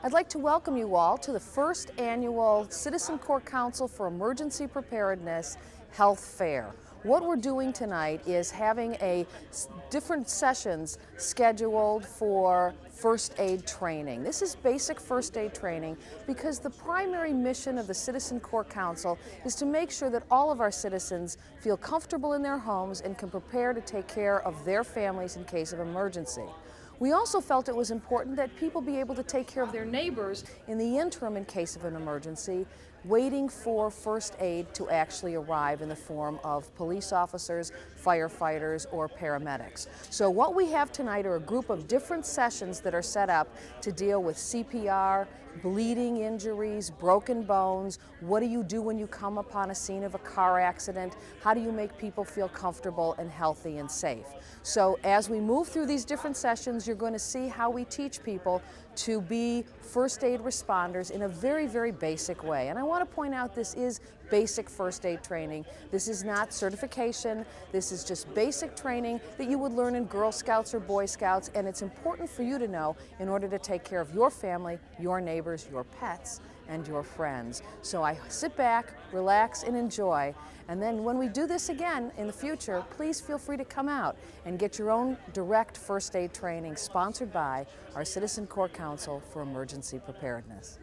I'd like to welcome you all to the first annual Citizen Corps Council for Emergency Preparedness Health Fair. What we're doing tonight is having different sessions scheduled for first aid training. This is basic first aid training because the primary mission of the Citizen Corps Council is to make sure that all of our citizens feel comfortable in their homes and can prepare to take care of their families in case of emergency. We also felt it was important that people be able to take care of their neighbors in the interim in case of an emergency, waiting for first aid to actually arrive in the form of police officers, firefighters, or paramedics. So what we have tonight are a group of different sessions that are set up to deal with CPR, bleeding injuries, broken bones. What do you do when you come upon a scene of a car accident? How do you make people feel comfortable and healthy and safe? So as we move through these different sessions, you're going to see how we teach people to be first aid responders in a very, very basic way. And I want to point out this is basic first aid training. This is not certification. This is just basic training that you would learn in Girl Scouts or Boy Scouts, and it's important for you to know in order to take care of your family, your neighbors, your pets, and your friends. So I sit back, relax, and enjoy. And then when we do this again in the future, please feel free to come out and get your own direct first aid training sponsored by our Citizen Corps Council for Emergency Preparedness.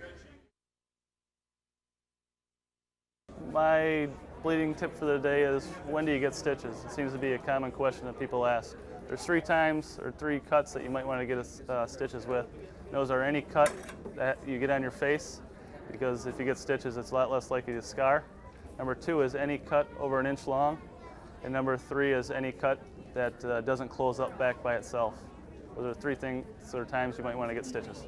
My bleeding tip for the day is, when do you get stitches? It seems to be a common question that people ask. There's 3 times or 3 cuts that you might want to get stitches with. Those are any cut that you get on your face, because if you get stitches, it's a lot less likely to scar. Number 2 is any cut over 1 inch long. And number 3 is any cut that doesn't close up back by itself. Those are 3 things or times you might want to get stitches.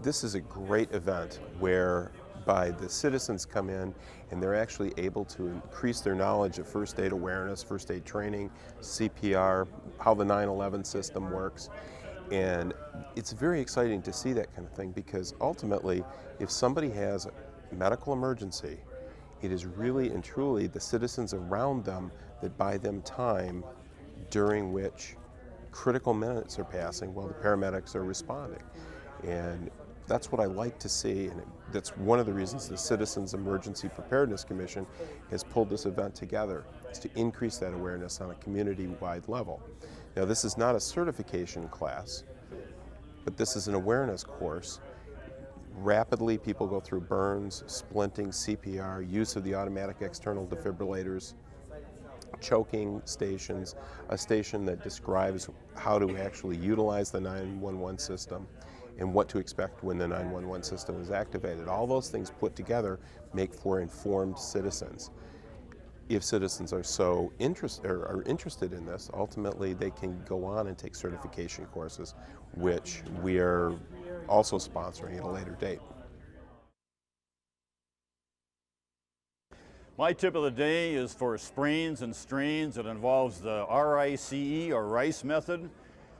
This is a great event whereby the citizens come in and they're actually able to increase their knowledge of first aid awareness, first aid training, CPR, how the 9/11 system works. And it's very exciting to see that kind of thing, because ultimately, if somebody has a medical emergency, it is really and truly the citizens around them that buy them time during which critical minutes are passing while the paramedics are responding. And that's what I like to see, and that's one of the reasons the Citizens Emergency Preparedness Commission has pulled this event together, is to increase that awareness on a community-wide level. Now, this is not a certification class, but this is an awareness course. Rapidly, people go through burns, splinting, CPR, use of the automatic external defibrillators, choking stations, a station that describes how to actually utilize the 911 system, and what to expect when the 911 system is activated. All those things put together make for informed citizens. If citizens are so interested in this, ultimately they can go on and take certification courses, which we are also sponsoring at a later date. My tip of the day is for sprains and strains. It involves the RICE, or RICE method.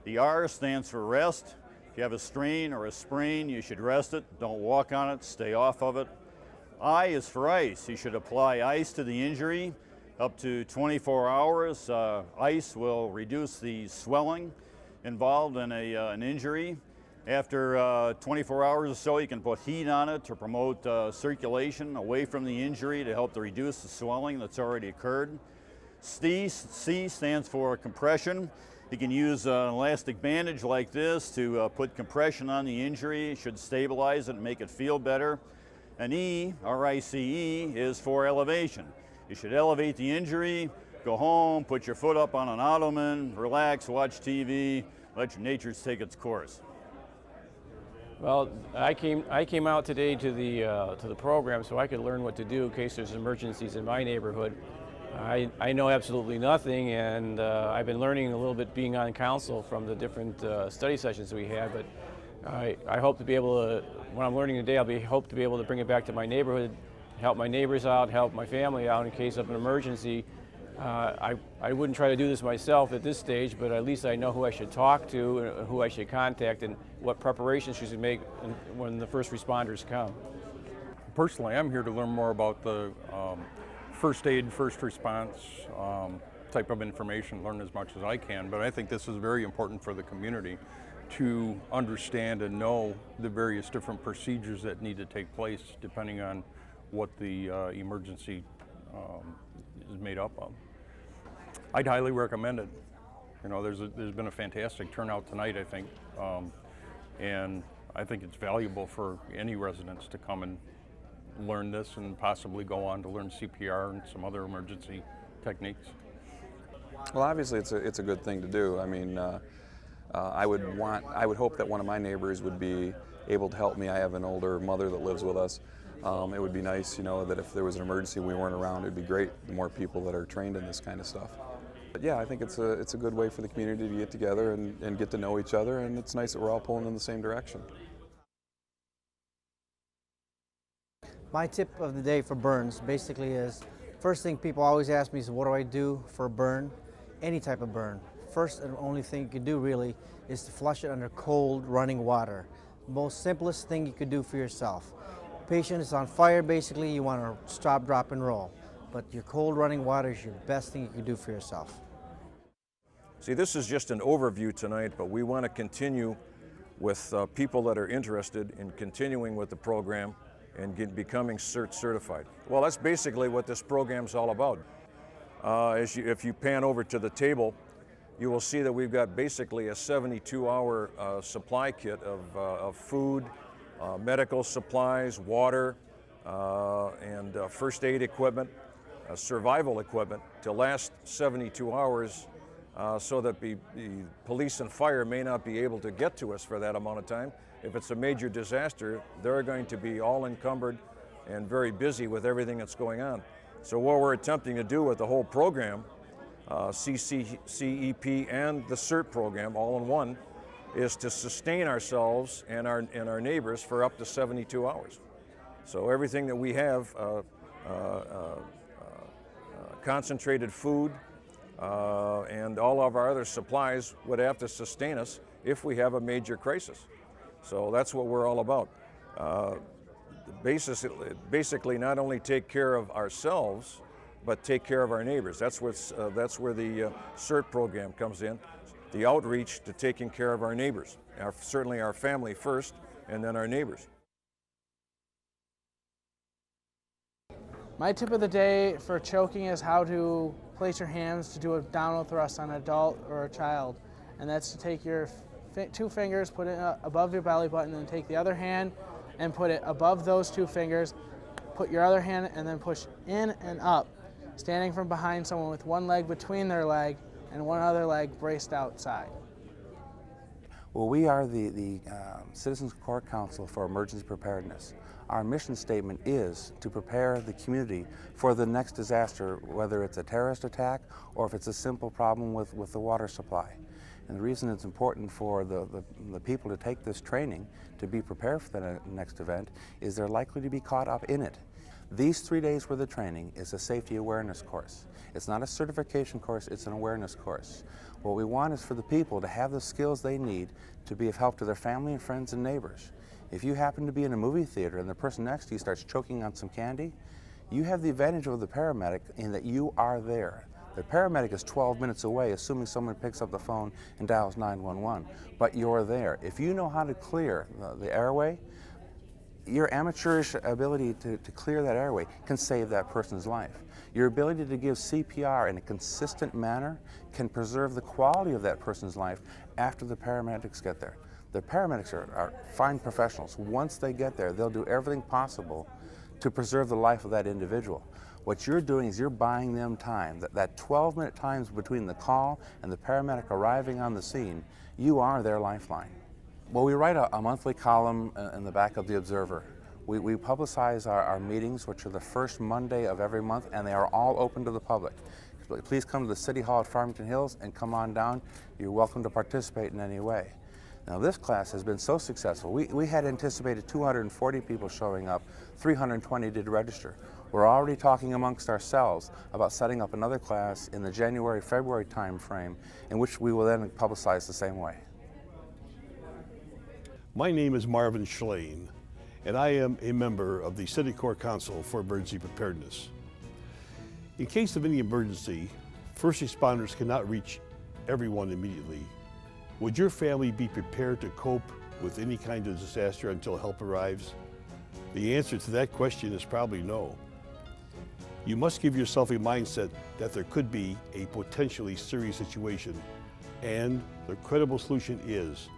The R stands for rest. If you have a strain or a sprain, you should rest it. Don't walk on it, stay off of it. I is for ice. You should apply ice to the injury up to 24 hours. Ice will reduce the swelling involved in an injury. After 24 hours or so, you can put heat on it to promote circulation away from the injury to help to reduce the swelling that's already occurred. C stands for compression. You can use an elastic bandage like this to put compression on the injury. It should stabilize it and make it feel better. And E, RICE, is for elevation. You should elevate the injury, go home, put your foot up on an ottoman, relax, watch TV, let nature take its course. Well, I came out today to the program so I could learn what to do in case there's emergencies in my neighborhood. I know absolutely nothing, and I've been learning a little bit being on council from the different study sessions we had. But I hope to be able to, when I'm learning today, hope to be able to bring it back to my neighborhood, help my neighbors out, help my family out in case of an emergency. I wouldn't try to do this myself at this stage, but at least I know who I should talk to and who I should contact and what preparations she should make when the first responders come. Personally, I'm here to learn more about the first aid, first response type of information, learn as much as I can, but I think this is very important for the community to understand and know the various different procedures that need to take place depending on what the emergency is made up of. I'd highly recommend it. You know, there's been a fantastic turnout tonight, I think, and I think it's valuable for any residents to come and learn this and possibly go on to learn CPR and some other emergency techniques. Well, obviously it's a good thing to do. I mean, I would hope that one of my neighbors would be able to help me. I have an older mother that lives with us. It would be nice, you know, that if there was an emergency and we weren't around, it'd be great, the more people that are trained in this kind of stuff. But yeah, I think it's a good way for the community to get together and get to know each other, and it's nice that we're all pulling in the same direction. My tip of the day for burns basically is, first thing people always ask me is, what do I do for a burn? Any type of burn. First and only thing you can do really is to flush it under cold running water. Most simplest thing you could do for yourself. Patient is on fire, basically you want to stop, drop, and roll. But your cold running water is your best thing you can do for yourself. See, this is just an overview tonight, but we want to continue with people that are interested in continuing with the program and becoming CERT certified. Well, that's basically what this program's all about. If you pan over to the table, you will see that we've got basically a 72-hour supply kit of food, medical supplies, water, and first aid equipment, survival equipment to last 72 hours so that the police and fire may not be able to get to us for that amount of time. If it's a major disaster, they're going to be all encumbered and very busy with everything that's going on. So what we're attempting to do with the whole program, CEP and the CERT program all in one, is to sustain ourselves and our neighbors for up to 72 hours. So everything that we have, concentrated food and all of our other supplies would have to sustain us if we have a major crisis. So that's what we're all about. Basically not only take care of ourselves, but take care of our neighbors. That's where the CERT program comes in, the outreach to taking care of our neighbors, certainly our family first, and then our neighbors. My tip of the day for choking is how to place your hands to do a downward thrust on an adult or a child. And that's to take your two fingers, put it above your belly button, and take the other hand and put it above those two fingers. Put your other hand and then push in and up, standing from behind someone with one leg between their leg and one other leg braced outside. Well, we are the Citizens Core Council for Emergency Preparedness. Our mission statement is to prepare the community for the next disaster, whether it's a terrorist attack or if it's a simple problem with the water supply. And the reason it's important for the people to take this training to be prepared for the next event is they're likely to be caught up in it. These 3 days worth of training is a safety awareness course. It's not a certification course, it's an awareness course. What we want is for the people to have the skills they need to be of help to their family and friends and neighbors. If you happen to be in a movie theater and the person next to you starts choking on some candy, you have the advantage of the paramedic in that you are there. The paramedic is 12 minutes away, assuming someone picks up the phone and dials 911, but you're there. If you know how to clear the airway, your amateurish ability to clear that airway can save that person's life. Your ability to give CPR in a consistent manner can preserve the quality of that person's life after the paramedics get there. The paramedics are fine professionals. Once they get there, they'll do everything possible to preserve the life of that individual. What you're doing is you're buying them time. That 12-minute time between the call and the paramedic arriving on the scene, you are their lifeline. Well, we write a monthly column in the back of the Observer. We publicize our meetings, which are the first Monday of every month, and they are all open to the public. Please come to the City Hall at Farmington Hills and come on down. You're welcome to participate in any way. Now, this class has been so successful. We had anticipated 240 people showing up, 320 did register. We're already talking amongst ourselves about setting up another class in the January-February time frame, in which we will then publicize the same way. My name is Marvin Schlane, and I am a member of the City Core Council for Emergency Preparedness. In case of any emergency, first responders cannot reach everyone immediately. Would your family be prepared to cope with any kind of disaster until help arrives? The answer to that question is probably no. You must give yourself a mindset that there could be a potentially serious situation, and the credible solution is: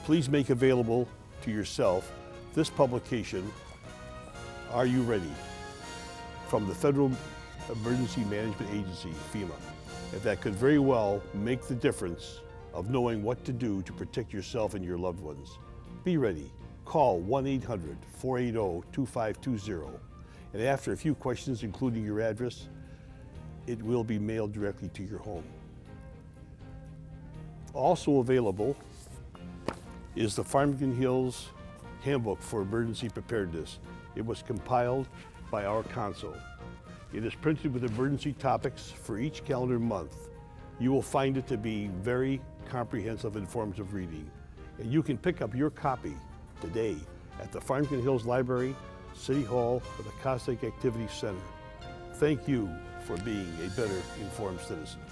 please make available to yourself this publication, Are You Ready? From the Federal Emergency Management Agency, FEMA. That could very well make the difference of knowing what to do to protect yourself and your loved ones. Be ready. Call 1-800-480-2520. And after a few questions, including your address, it will be mailed directly to your home. Also available is the Farmington Hills Handbook for Emergency Preparedness. It was compiled by our council. It is printed with emergency topics for each calendar month. You will find it to be very comprehensive and informative reading. And you can pick up your copy today at the Farmington Hills Library, City Hall, or the Cossack Activity Center. Thank you for being a better informed citizen.